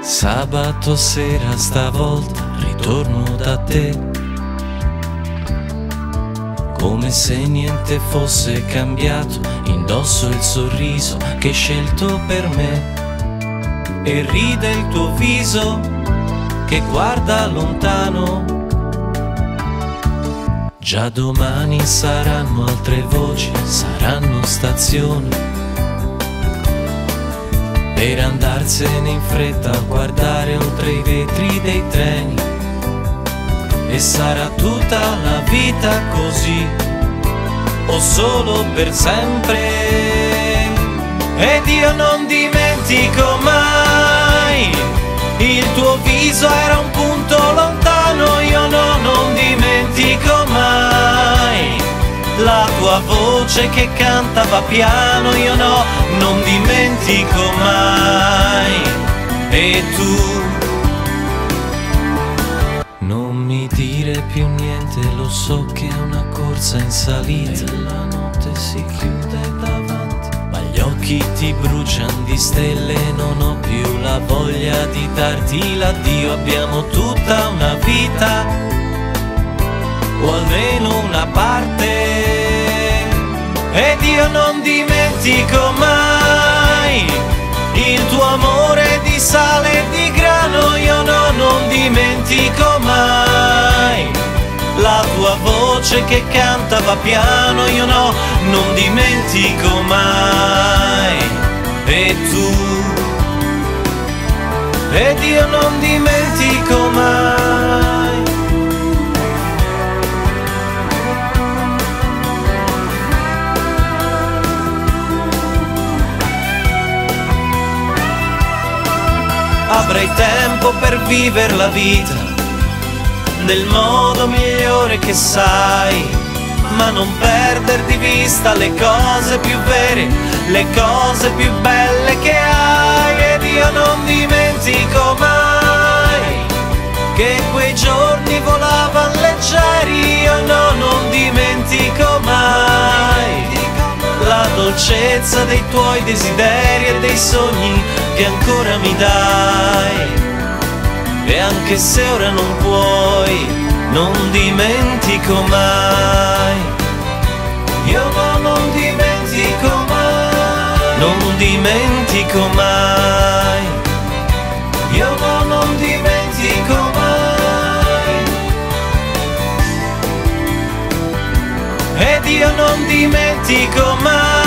Sabato sera stavolta ritorno da te, come se niente fosse cambiato, indosso il sorriso che hai scelto per me, e ride il tuo viso che guarda lontano. Già domani saranno altre voci, saranno stazioni, per andarsene in fretta a guardare oltre i vetri dei treni. E sarà tutta la vita così, o solo per sempre. Ed io non dimentico mai, il tuo viso era un punto lontano. Io no, non dimentico mai, la tua voce che cantava piano. Io no, non dimentico mai. E tu non mi dire più niente, lo so che è una corsa in salita e la notte si chiude davanti, ma gli occhi ti bruciano di stelle. Non ho più la voglia di darti l'addio. Abbiamo tutta una vita, o almeno una parte. Ed io non dimentico mai, il tuo amore di sale e di grano. Io no, non dimentico mai, la tua voce che cantava piano. Io no, non dimentico mai. E tu, ed io non dimentico mai. Avrai tempo per vivere la vita nel modo migliore che sai, ma non perder di vista le cose più vere, le cose più belle che hai. Ed io non dimentico mai che quei giorni volavano leggeri. Io no, non dimentico mai la dolcezza dei tuoi desideri e dei sogni che ancora mi dai. E anche se ora non puoi, non dimentico mai. Io no, non dimentico mai, non dimentico mai. Io no, non dimentico mai. Ed io non dimentico mai.